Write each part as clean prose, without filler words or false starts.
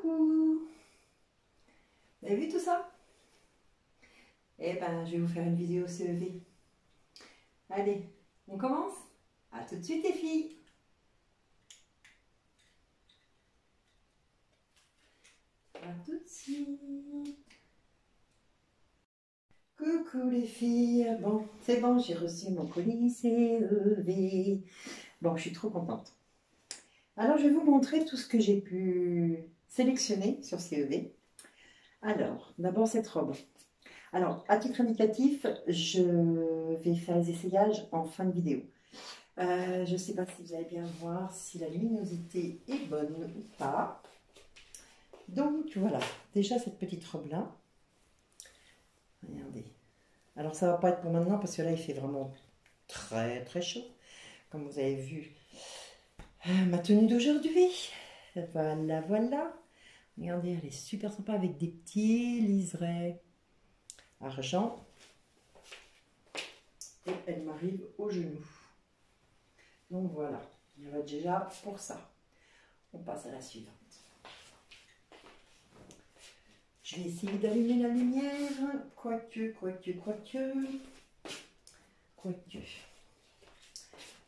Coucou! Vous avez vu tout ça? Eh ben, je vais vous faire une vidéo CEV. Allez, on commence? À tout de suite les filles! À tout de suite! Coucou les filles! Bon, c'est bon, j'ai reçu mon colis CEV. Bon, je suis trop contente. Alors, je vais vous montrer tout ce que j'ai pu sélectionner sur CEV. Alors, d'abord cette robe. Alors, à titre indicatif, je vais faire les essayages en fin de vidéo. Je ne sais pas si vous allez bien voir si la luminosité est bonne ou pas. Donc voilà, déjà cette petite robe-là. Regardez. Alors ça ne va pas être pour maintenant parce que là il fait vraiment très très chaud. Comme vous avez vu ma tenue d'aujourd'hui. Voilà, voilà. Regardez, elle est super sympa avec des petits liserés argent. Et elle m'arrive au genou. Donc voilà, il y en a déjà pour ça. On passe à la suivante. Je vais essayer d'allumer la lumière. Quoique.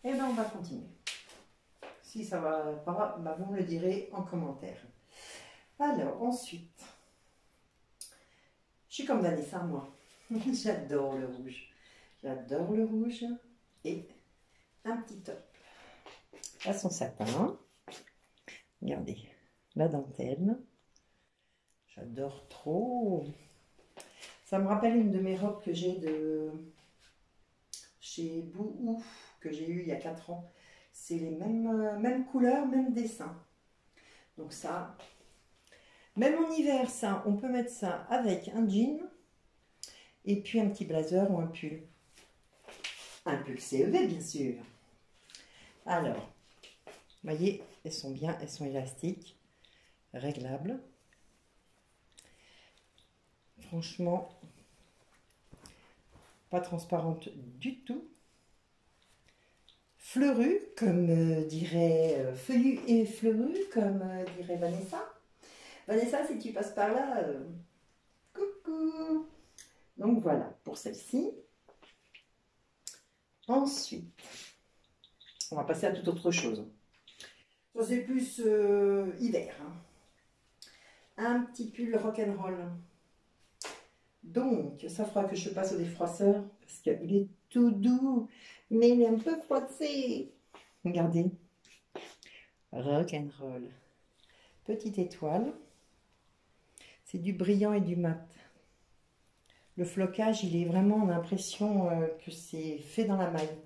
Et bien on va continuer. Si ça va pas, bah vous me le direz en commentaire. Alors ensuite, je suis comme Vanessa moi. J'adore le rouge. J'adore le rouge. Et un petit top. À son satin. Regardez, la dentelle. J'adore trop. Ça me rappelle une de mes robes que j'ai de chez Bouhou, que j'ai eu il y a 4 ans. C'est les mêmes couleurs, même dessin. Donc ça, même en hiver, ça, on peut mettre ça avec un jean et puis un petit blazer ou un pull. Un pull CEV, bien sûr. Alors, vous voyez, elles sont bien, elles sont élastiques, réglables. Franchement, pas transparente du tout. Fleurue, comme dirait feuillu et fleuru, comme dirait Vanessa. Vanessa, si tu passes par là, coucou. Donc voilà, pour celle-ci. Ensuite, on va passer à toute autre chose. Ça, c'est plus hiver. Hein. Un petit pull rock'n'roll. Donc, ça fera que je passe au défroisseur parce qu'il est tout doux, mais il est un peu froissé. Regardez. Rock'n'roll. Petite étoile. C'est du brillant et du mat. Le flocage, il est vraiment, on a l'impression que c'est fait dans la maille.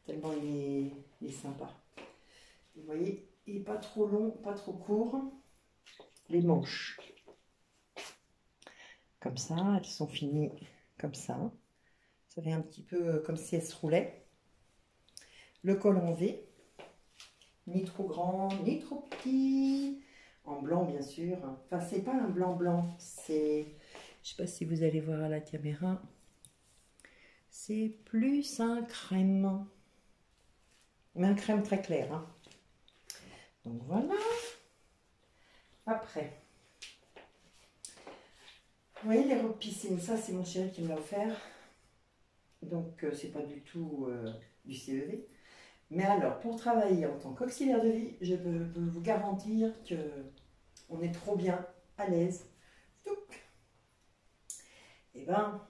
Tellement il est sympa. Vous voyez, il n'est pas trop long, pas trop court. Les manches. Comme ça, elles sont finies comme ça. Ça fait un petit peu comme si elles se roulaient. Le col en V. Ni trop grand, ni trop petit. En blanc, bien sûr. Enfin, c'est pas un blanc. C'est... Je sais pas si vous allez voir à la caméra. C'est plus un crème. Mais un crème très clair. Hein. Donc voilà. Après. Vous voyez les robes piscine, ça c'est mon chéri qui me l'a offert. Donc c'est pas du tout du CEV. Mais alors, pour travailler en tant qu'auxiliaire de vie, je peux vous garantir que on est trop bien à l'aise. Et ben,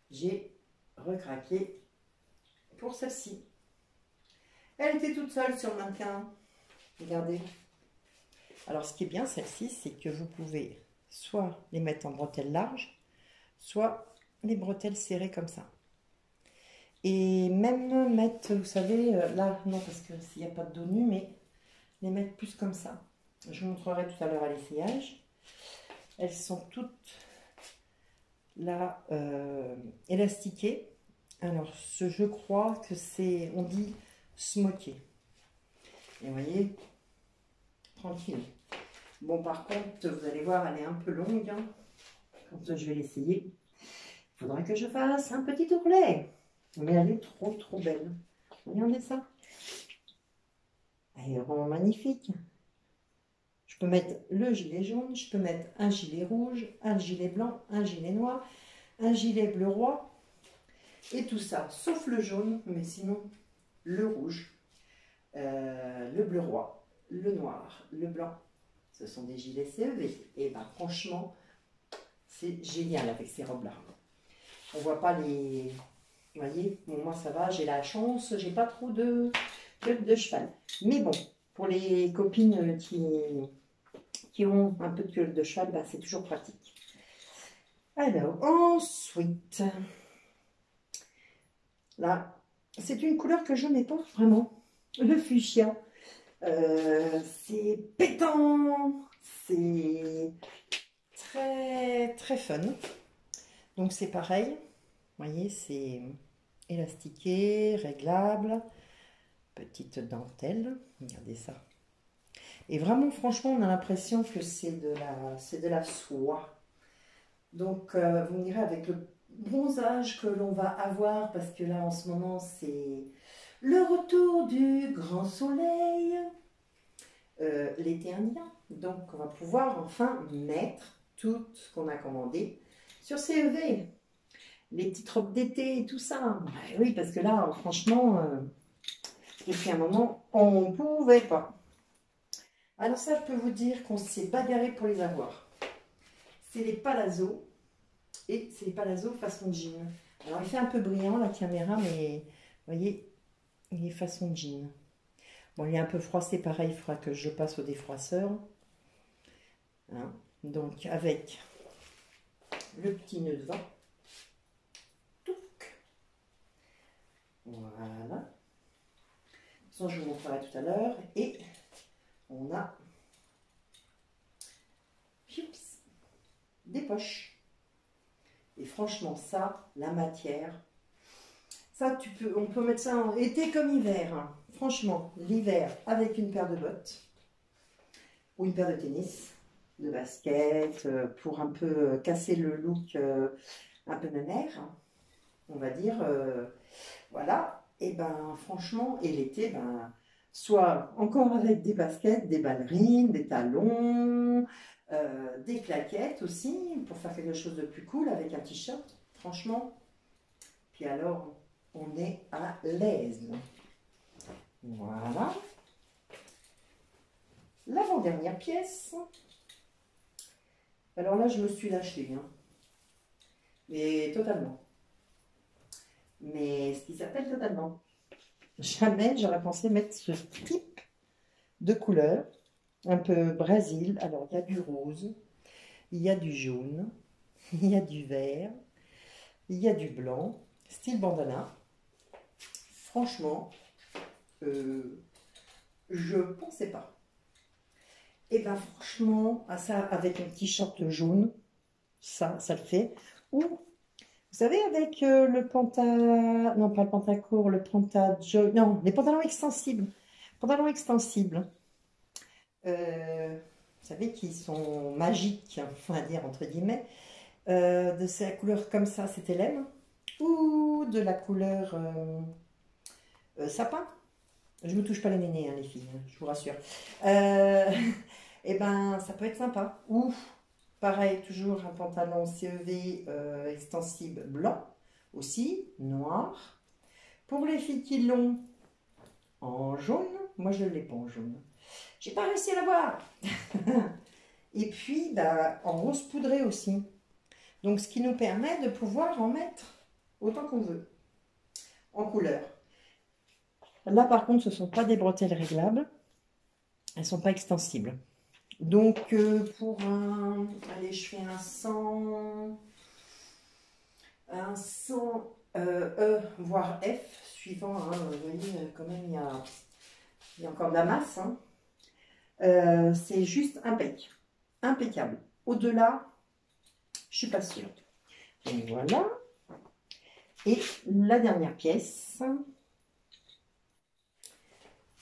j'ai recraqué pour celle-ci. Elle était toute seule sur le mannequin. Regardez. Alors, ce qui est bien, celle-ci, c'est que vous pouvez soit les mettre en bretelles larges, soit les bretelles serrées comme ça. Et même mettre, vous savez, là, non, parce que s'il n'y a pas de dos nu, mais les mettre plus comme ça. Je vous montrerai tout à l'heure à l'essayage. Elles sont toutes là élastiquées. Alors, je crois que c'est, on dit smoké. Et vous voyez, tranquille. Bon, par contre, vous allez voir, elle est un peu longue. Hein. Quand je vais l'essayer, il faudra que je fasse un petit ourlet. Mais elle est trop belle. Regardez ça. Elle est vraiment magnifique. peux mettre le gilet jaune, je peux mettre un gilet rouge, un gilet blanc, un gilet noir, un gilet bleu roi, et tout ça, sauf le jaune, mais sinon le rouge, le bleu roi, le noir, le blanc, ce sont des gilets CEV. Et ben franchement, c'est génial avec ces robes-là. On voit pas les... Vous voyez, bon, moi ça va, j'ai la chance, j'ai pas trop de queue de cheval. Mais bon, pour les copines qui ont un peu de queue de cheval, ben, c'est toujours pratique. Alors, ensuite, là, c'est une couleur que je n'ai pas vraiment. Le fuchsia. C'est pétant, c'est très très fun. Donc c'est pareil, vous voyez, c'est élastiqué, réglable, petite dentelle, regardez ça. Et vraiment, franchement, on a l'impression que c'est de la soie. Donc vous me direz avec le bronzage que l'on va avoir, parce que là en ce moment c'est le retour du grand soleil. L'été indien. Donc, on va pouvoir enfin mettre tout ce qu'on a commandé sur CEV. Les petites robes d'été et tout ça. Bah, oui, parce que là, franchement, depuis un moment, on ne pouvait pas. Alors ça, je peux vous dire qu'on s'est bagarré pour les avoir. C'est les palazzo. Et c'est les palazzo façon jean. Alors, il fait un peu brillant, la caméra, mais vous voyez, il est façon jean. Bon, il est un peu froissé, pareil, il faudra que je passe au défroisseur. Hein. Donc, avec le petit nœud devant. Touc. Voilà. De toute façon, je vous montrerai tout à l'heure. Et on a des poches. Et franchement, ça, la matière, ça, on peut mettre ça en été comme hiver. Hein. Franchement, l'hiver avec une paire de bottes ou une paire de tennis, de basket, pour un peu casser le look un peu ménère, on va dire. Voilà. Et ben franchement, et l'été, ben, soit encore avec des baskets, des ballerines, des talons, des claquettes aussi, pour faire quelque chose de plus cool avec un t-shirt, franchement. Puis alors, on est à l'aise. Voilà. L'avant-dernière pièce. Alors là, je me suis lâchée. Hein. Mais totalement. Mais ce qui s'appelle totalement. Jamais j'aurais pensé mettre ce type de couleur. Un peu Brésil. Alors, il y a du rose. Il y a du jaune. Il y a du vert. Il y a du blanc. Style bandana. Franchement, je ne pensais pas. Et bien franchement, ça avec un t-shirt jaune, ça le fait. Ou, vous savez, avec le pantalon, non pas le pantacourt, le pantalon, non, les pantalons extensibles. Pantalons extensibles. Vous savez, qui sont magiques, on va dire, entre guillemets. De la couleur comme ça, c'était l'aime. Ou de la couleur sapin. Je ne me touche pas les nénés, hein, les filles, hein, je vous rassure. Et ben, ça peut être sympa. Ou, pareil, toujours un pantalon CEV extensible blanc, aussi, noir. Pour les filles qui l'ont en jaune, moi je ne l'ai pas en jaune. J'ai pas réussi à l'avoir. Et puis, bah, en rose poudré aussi. Donc, ce qui nous permet de pouvoir en mettre autant qu'on veut, en couleur. Là, par contre, ce ne sont pas des bretelles réglables. Elles ne sont pas extensibles. Donc, pour un... Allez, je fais un 100... Un 100 E, voire F, suivant. Hein, vous voyez, quand même, il y a encore de la masse. Hein. C'est juste impeccable. Impeccable. Au-delà, je ne suis pas sûre. Donc, voilà. Et la dernière pièce...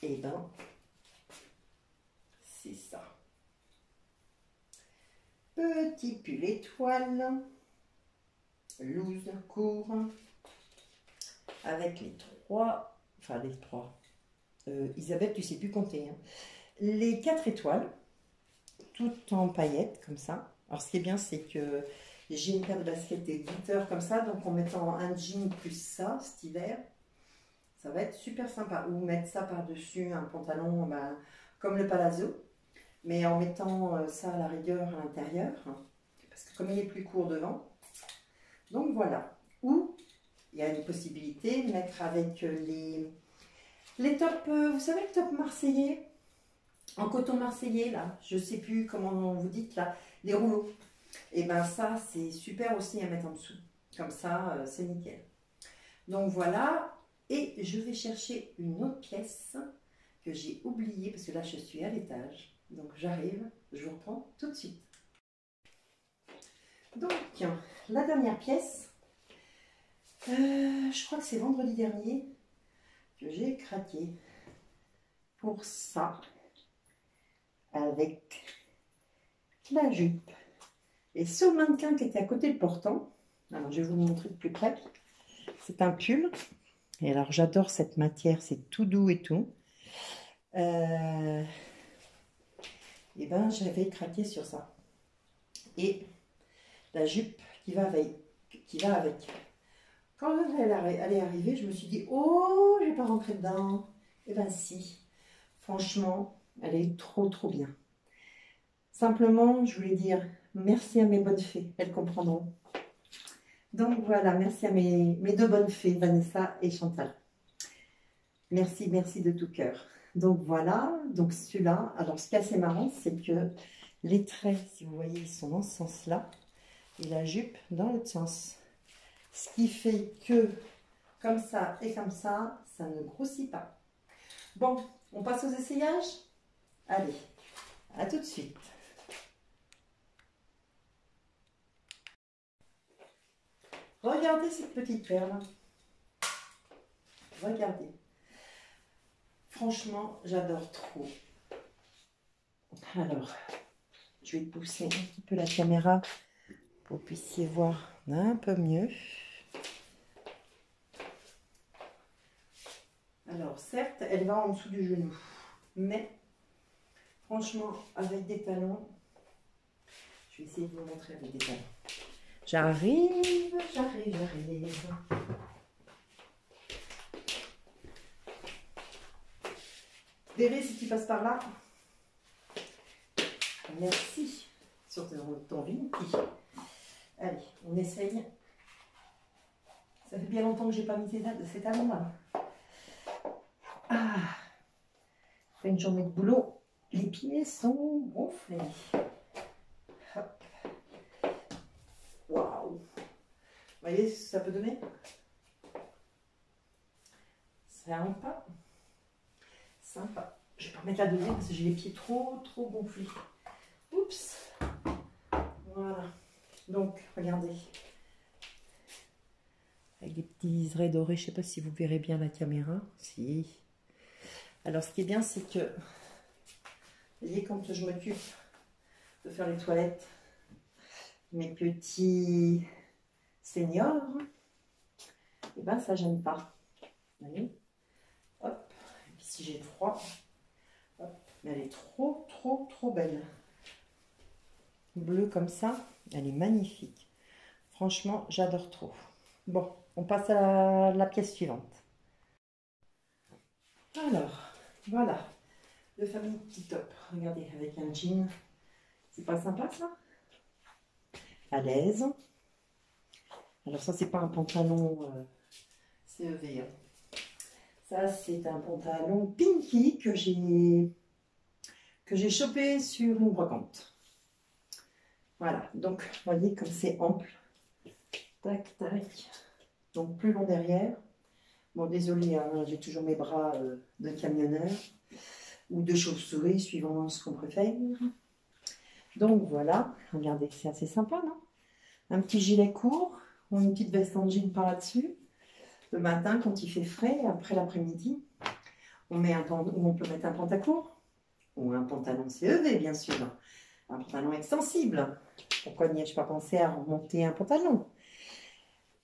Et ben, c'est ça. Petit pull étoile, loose, court, avec les trois, enfin Isabelle, tu sais plus compter, hein. Les 4 étoiles, tout en paillettes, comme ça. Alors, ce qui est bien, c'est que j'ai une paire de baskets et glitter comme ça. Donc, en mettant un jean plus ça, cet hiver, ça va être super sympa. Ou mettre ça par-dessus un pantalon ben, comme le palazzo. Mais en mettant ça à la rigueur à l'intérieur. Parce que comme il est plus court devant. Donc, voilà. Ou, il y a une possibilité de mettre avec les tops, vous savez, le top marseillais en coton marseillais, là, je ne sais plus comment vous dites, là, les rouleaux. Et bien ça, c'est super aussi à mettre en dessous. Comme ça, c'est nickel. Donc voilà, et je vais chercher une autre pièce que j'ai oubliée, parce que là, je suis à l'étage. Donc j'arrive, je vous reprends tout de suite. Donc, la dernière pièce, je crois que c'est vendredi dernier que j'ai craqué pour ça. Avec la jupe et ce mannequin qui était à côté le portant. Alors je vais vous le montrer de plus près. C'est un pull et alors j'adore cette matière, c'est tout doux et tout. Et ben j'avais craqué sur ça et la jupe qui va avec. Quand elle est arrivée, je me suis dit oh, je vais pas rentrer dedans. Et ben si, franchement elle est trop bien. Simplement, je voulais dire merci à mes bonnes fées, elles comprendront. Donc voilà, merci à mes deux bonnes fées, Vanessa et Chantal. Merci, merci de tout cœur. Donc voilà, donc celui-là, alors ce qui est assez marrant, c'est que les traits, si vous voyez, ils sont dans ce sens-là, et la jupe dans l'autre sens. Ce qui fait que, comme ça et comme ça ne grossit pas. Bon, on passe aux essayages? Allez, à tout de suite. Regardez cette petite perle. Regardez. Franchement, j'adore trop. Alors, je vais pousser un petit peu la caméra pour que vous puissiez voir un peu mieux. Alors, certes, elle va en dessous du genou. Mais, franchement, avec des talons, je vais essayer de vous montrer avec des talons. J'arrive. Verrez si tu passes par là. Merci sur ton vinti. Allez, on essaye. Ça fait bien longtemps que j'ai pas mis ces talons là. Ah, après une journée de boulot, les pieds sont gonflés. Hop. Waouh. Vous voyez ce que ça peut donner? Sympa. Sympa. Je vais pas remettre la deuxième parce que j'ai les pieds trop gonflés. Oups. Voilà. Donc, regardez. Avec des petits raies dorés. Je ne sais pas si vous verrez bien la caméra. Si. Alors, ce qui est bien, c'est que, vous voyez, quand je m'occupe de faire les toilettes, mes petits seniors, et ben ça gêne pas. Vous voyez? Hop. Et puis si j'ai froid, hop. Mais elle est trop belle. Bleue comme ça, elle est magnifique. Franchement, j'adore trop. Bon, on passe à la pièce suivante. Alors, voilà, le fameux petit top. Regardez, avec un jean. C'est pas sympa ça? À l'aise. Alors ça, c'est pas un pantalon CEV. Hein. Ça, c'est un pantalon Pinky que j'ai chopé sur une brocante. Voilà, donc, vous voyez comme c'est ample. Tac, tac. Donc, plus long derrière. Bon, désolé, hein, j'ai toujours mes bras de camionneur ou de chauve-souris, suivant ce qu'on préfère. Donc, voilà. Regardez, c'est assez sympa, non? Un petit gilet court ou une petite veste en jean par là-dessus. Le matin, quand il fait frais, après l'après-midi, on peut mettre un pantacourt ou un pantalon CEV, bien sûr. Un pantalon extensible. Pourquoi n'y ai-je pas pensé à remonter un pantalon?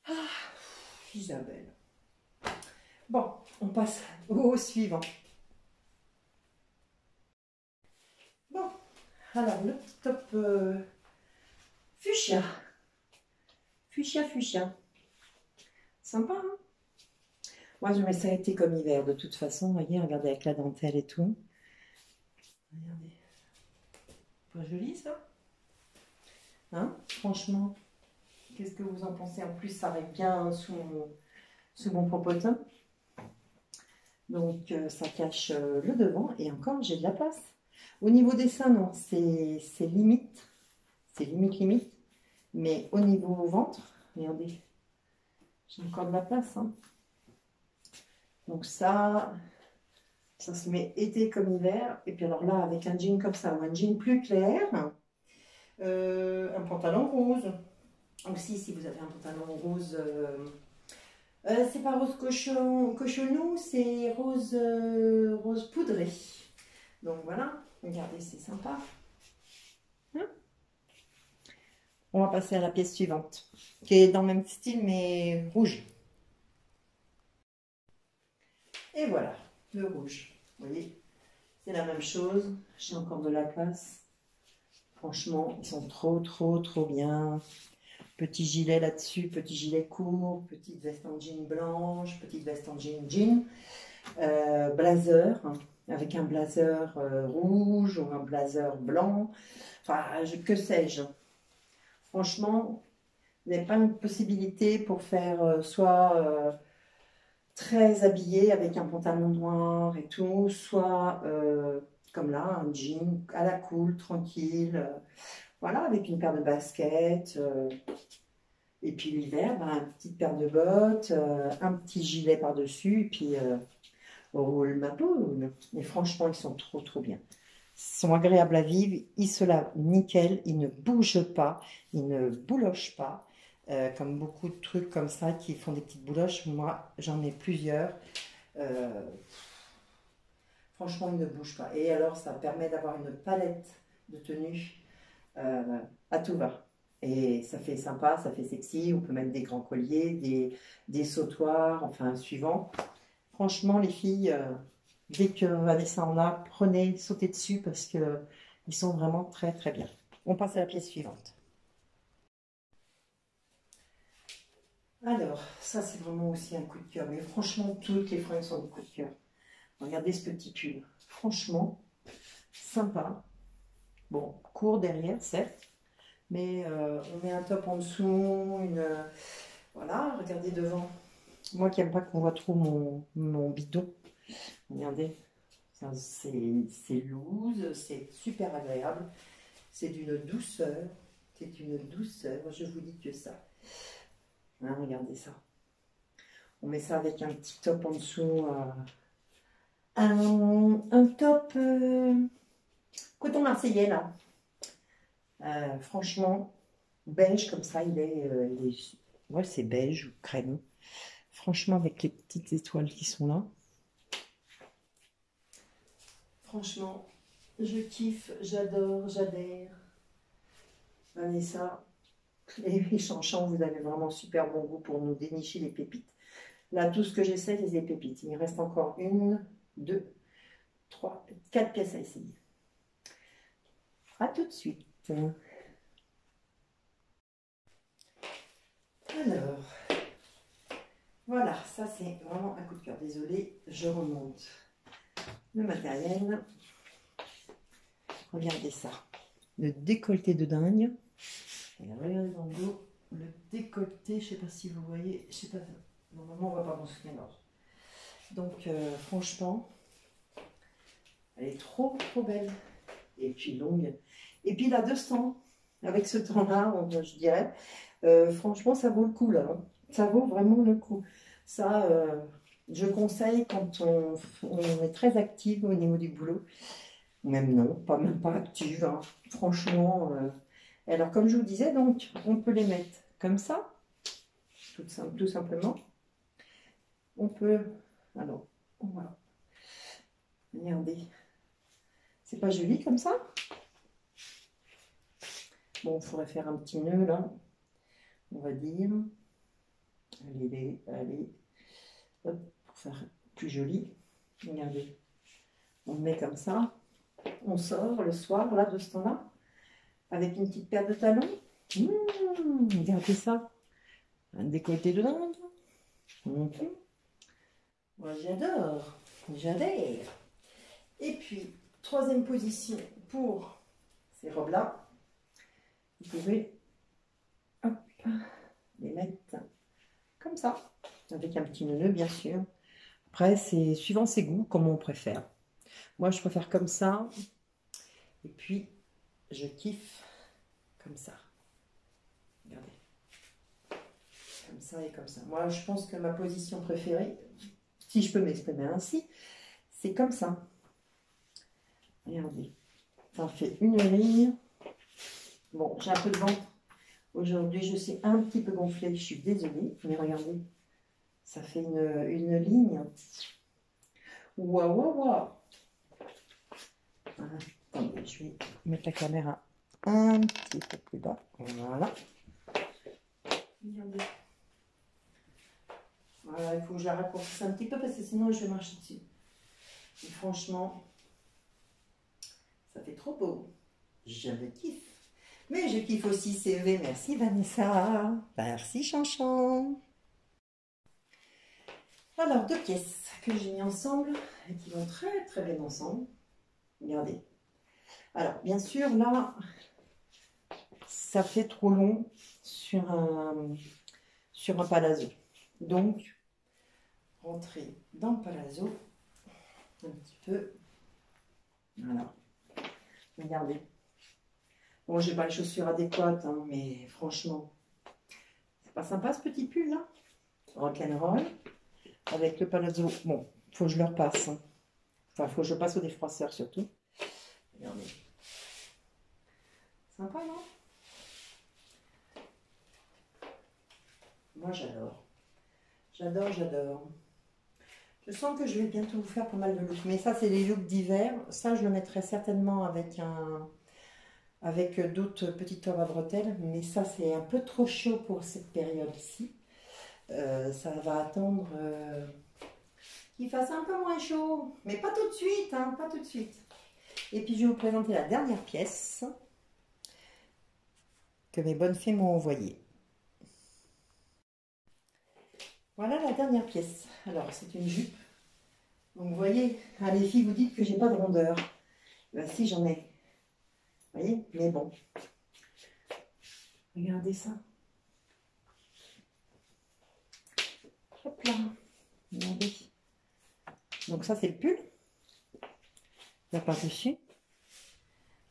Ah, Isabelle. Bon, on passe au suivant. Bon, Alors, le petit top fuchsia. Fuchsia, fuchsia. Sympa, hein? Moi, je mets ça été comme hiver, de toute façon. Vous voyez, regardez avec la dentelle et tout. Regardez. Pas joli, ça? Hein? Franchement, qu'est-ce que vous en pensez? En plus, ça arrive bien sous mon popotin. Donc, ça cache le devant. Et encore, j'ai de la place. Au niveau des seins, non, c'est limite. C'est limite, limite. Mais au niveau ventre, regardez, j'ai encore de la place, hein. Donc ça se met été comme hiver. Et puis alors là, avec un jean comme ça, ou un jean plus clair, un pantalon rose. Aussi, si vous avez un pantalon rose, c'est pas rose cochonou, c'est rose, rose poudré. Donc voilà, regardez, c'est sympa. Hein? On va passer à la pièce suivante, qui est dans le même style, mais rouge. Et voilà, le rouge. Vous voyez, c'est la même chose. J'ai encore de la place. Franchement, ils sont trop, trop, trop bien. Petit gilet là-dessus, petit gilet court, petite veste en jean blanche, petite veste en jean. Blazer, hein, avec un blazer rouge ou un blazer blanc. Enfin, que sais-je. Franchement, il n'y a pas une possibilité pour faire soit très habillé avec un pantalon noir et tout, soit comme là, un jean à la cool, tranquille, voilà, avec une paire de baskets, et puis l'hiver, ben, une petite paire de bottes, un petit gilet par-dessus, et puis roule ma poule. Et franchement, ils sont trop, trop bien. Ils sont agréables à vivre, ils se lavent nickel, ils ne bougent pas, ils ne boulochent pas. Comme beaucoup de trucs comme ça qui font des petites bouloches, moi j'en ai plusieurs. Euh, Franchement, ils ne bougent pas. Et alors, ça permet d'avoir une palette de tenues à tout va. Et ça fait sympa, ça fait sexy. On peut mettre des grands colliers, des sautoirs, enfin, suivant. Franchement, les filles, dès que Vanessa en a, prenez, sautez dessus parce que ils sont vraiment très, très bien. On passe à la pièce suivante. Alors, ça, c'est vraiment aussi un coup de cœur. Mais franchement, toutes les fringues sont des coups de cœur. Regardez ce petit pull. Franchement, sympa. Bon, court derrière, certes. Mais on met un top en dessous. Voilà, regardez devant. Moi qui n'aime pas qu'on voit trop mon bidon. Regardez. C'est loose. C'est super agréable. C'est d'une douceur. C'est une douceur. Je vous dis que ça. Hein, regardez ça. On met ça avec un petit top en dessous. Un top coton marseillais là. Franchement, beige comme ça, ouais, c'est beige ou crème. Franchement, avec les petites étoiles qui sont là. Franchement, je kiffe, j'adore, j'adhère. Vanessa et Chanchan, vous avez vraiment super bon goût pour nous dénicher les pépites. Là, tout ce que j'essaie, c'est des pépites. Il me reste encore une, deux, trois, quatre pièces à essayer. À tout de suite. Alors, voilà, ça c'est vraiment un coup de cœur. Désolée, je remonte le matériel. Regardez ça. Le décolleté de dingue. Et regardez dans le dos, le décolleté, je ne sais pas si vous voyez, je sais pas, normalement on ne va pas m'en souvenir. Donc franchement, elle est trop trop belle. Et puis longue. Et puis la 200, avec ce temps-là, je dirais, franchement ça vaut le coup là. Hein. Ça vaut vraiment le coup. Ça, je conseille quand on est très active au niveau du boulot. Même non, même pas active. Hein. Franchement. Alors, comme je vous disais, donc, on peut les mettre comme ça, tout simplement. On peut, alors, voilà. Regardez, c'est pas joli comme ça. Bon, il faudrait faire un petit nœud là, on va dire. Allez, hop, pour faire plus joli. Regardez, on le met comme ça. on sort le soir, là, de ce temps-là, avec une petite paire de talons. Regardez ça. Un décolleté de dingue. Moi, j'adore. J'adore. Et puis, troisième position pour ces robes-là. Vous pouvez hop, les mettre comme ça, avec un petit nœud, bien sûr. Après, c'est suivant ses goûts, comment on préfère. Moi, je préfère comme ça. Et puis, je kiffe comme ça. Regardez. Comme ça et comme ça. Moi, je pense que ma position préférée, si je peux m'exprimer ainsi, c'est comme ça. Regardez. Ça fait une ligne. Bon, j'ai un peu de ventre. Aujourd'hui, je suis un petit peu gonflée. Je suis désolée. Mais regardez. Ça fait une ligne. Waouh, waouh, waouh. Attendez, je vais mettre la caméra un petit peu plus bas. Voilà. Regardez. Voilà, il faut que je la raccourcisse un petit peu parce que sinon je vais marcher dessus. Et franchement, ça fait trop beau. Je le kiffe. Mais je kiffe aussi CV. Merci Vanessa. Merci Chanchan. Alors, deux pièces que j'ai mis ensemble et qui vont très très bien ensemble. Regardez. Alors, bien sûr, là, ça fait trop long sur un palazzo. Donc, rentrer dans le palazzo un petit peu. Voilà. Regardez. Bon, j'ai pas les chaussures adéquates, hein, mais franchement, c'est pas sympa ce petit pull là. Rock'n'roll. Avec le palazzo. Bon, il faut que je le repasse. Hein. Enfin, il faut que je passe au défroisseur surtout. Regardez. Sympa, non? Moi, j'adore. J'adore, j'adore. Je sens que je vais bientôt vous faire pas mal de looks. Mais ça, c'est les looks d'hiver. Ça, je le mettrai certainement avec d'autres petites robes à bretelles. Mais ça, c'est un peu trop chaud pour cette période-ci. Ça va attendre qu'il fasse un peu moins chaud. Mais pas tout de suite, hein, pas tout de suite. Et puis, je vais vous présenter la dernière pièce que mes bonnes fées m'ont envoyée. Voilà la dernière pièce. Alors, c'est une jupe. Donc, vous voyez, hein, les filles, vous dites que j'ai pas de rondeur. Ben, si, j'en ai. Vous voyez? Mais bon. Regardez ça. Hop là. Regardez. Donc, ça, c'est le pull. Là, par-dessus.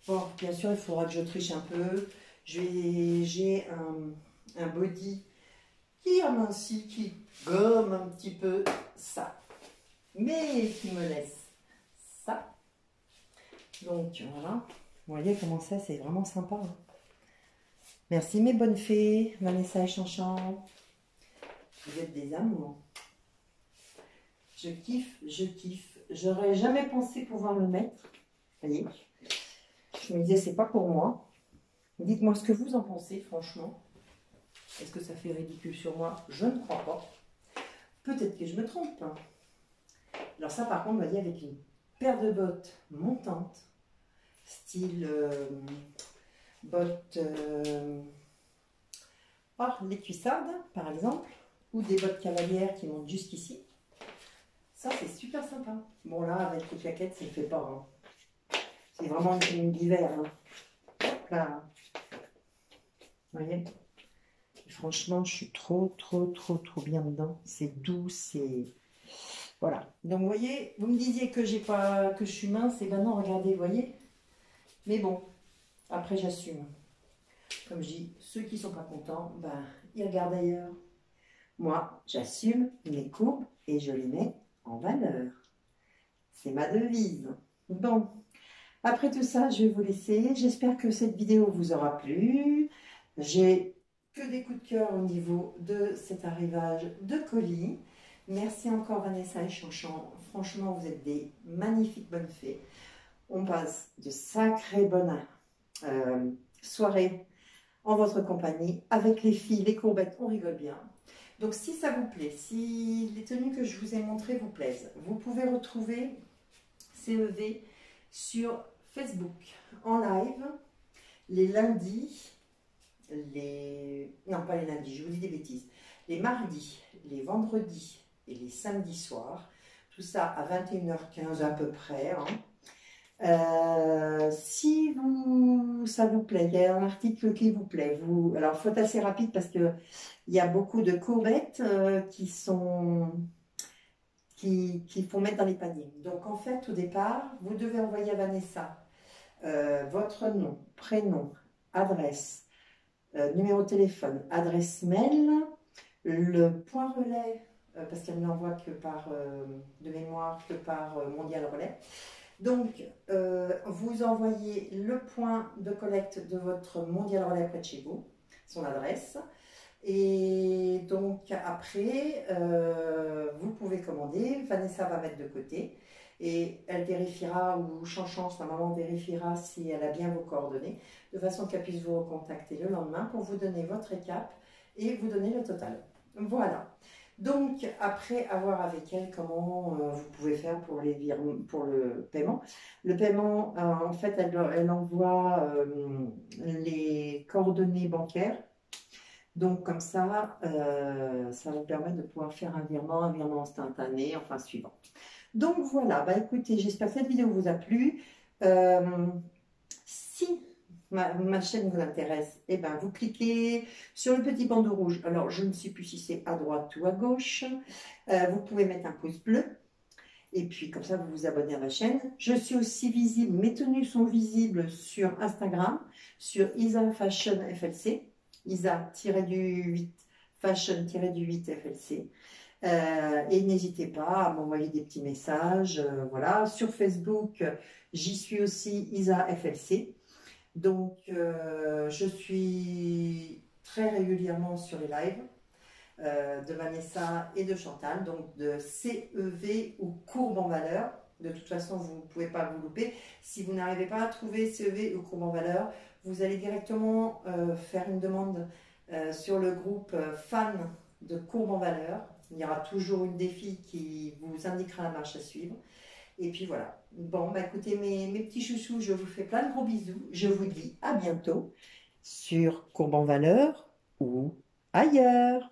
Bon, bien sûr, il faudra que je triche un peu. J'ai un body qui amincit, qui gomme un petit peu ça. Mais qui me laisse ça. Donc, voilà. Vous voyez comment c'est vraiment sympa. Hein. Merci mes bonnes fées, Vanessa et Chanchan. Vous êtes des amours. Je kiffe, je kiffe. J'aurais jamais pensé pouvoir le mettre. Vous voyez. Je me disais, c'est pas pour moi. Dites-moi ce que vous en pensez, franchement. Est-ce que ça fait ridicule sur moi? Je ne crois pas. Peut-être que je me trompe. Hein. Alors ça, par contre, vous voyez, avec une paire de bottes montantes, style bottes les cuissardes, par exemple, ou des bottes cavalières qui montent jusqu'ici. Ça, c'est super sympa. Bon, là, avec les claquettes, ça ne fait pas. Hein. C'est vraiment une d'hiver. Hein. Hop là. Vous voyez? Et franchement, je suis trop bien dedans. C'est doux, c'est... Voilà. Donc, vous voyez, vous me disiez que je suis mince. Et ben non, regardez, vous voyez? Mais bon, après, j'assume. Comme je dis, ceux qui ne sont pas contents, ben, ils regardent ailleurs. Moi, j'assume mes courbes et je les mets en valeur. C'est ma devise. Bon, après tout ça, je vais vous laisser. J'espère que cette vidéo vous aura plu. J'ai que des coups de cœur au niveau de cet arrivage de colis. Merci encore Vanessa et Chanchan. Franchement, vous êtes des magnifiques bonnes fées. On passe de sacrées bonnes soirées en votre compagnie. Avec les filles, les courbettes, on rigole bien. Donc, si ça vous plaît, si les tenues que je vous ai montrées vous plaisent, vous pouvez retrouver CEV sur Facebook en live les lundis, non pas les lundis, je vous dis des bêtises, les mardis, les vendredis et les samedis soirs, tout ça à 21h15 à peu près. Hein. Si ça vous plaît, il y a un article qui vous plaît, alors il faut être assez rapide parce qu'il y a beaucoup de courbettes qu'il faut mettre dans les paniers. Donc en fait, au départ, vous devez envoyer à Vanessa votre nom, prénom, adresse, numéro de téléphone, adresse mail, le point relais, parce qu'elle ne l'envoie que par, de mémoire, que par Mondial Relais. Donc, vous envoyez le point de collecte de votre Mondial Relais près de chez vous, son adresse. Et donc, après, vous pouvez commander. Vanessa va mettre de côté. Et elle vérifiera, ou Chanchance, sa maman vérifiera si elle a bien vos coordonnées, de façon qu'elle puisse vous recontacter le lendemain pour vous donner votre récap et vous donner le total. Voilà. Donc, après avoir avec elle comment vous pouvez faire pour le paiement. Le paiement, en fait, elle envoie les coordonnées bancaires. Donc, comme ça, ça vous permet de pouvoir faire un virement instantané, enfin suivant. Donc, voilà. Bah, écoutez, j'espère que cette vidéo vous a plu. Si ma chaîne vous intéresse, eh ben, vous cliquez sur le petit bandeau rouge. Alors, je ne sais plus si c'est à droite ou à gauche. Vous pouvez mettre un pouce bleu. Et puis, comme ça, vous vous abonnez à ma chaîne. Je suis aussi visible, mes tenues sont visibles sur Instagram, sur Isa Fashion FLC. Isa-8, Fashion-8 FLC. Et n'hésitez pas à m'envoyer des petits messages. Voilà. Sur Facebook, j'y suis aussi Isa FLC. Donc, je suis très régulièrement sur les lives de Vanessa et de Chantal, donc de CEV ou courbe en valeur. De toute façon, vous ne pouvez pas vous louper. Si vous n'arrivez pas à trouver CEV ou courbe en valeur, vous allez directement faire une demande sur le groupe fan de courbe en valeur. Il y aura toujours une des filles qui vous indiquera la marche à suivre. Et puis voilà. Bon, bah écoutez, mes petits chouchous, je vous fais plein de gros bisous. Je vous dis à bientôt sur Courbe en valeur ou ailleurs.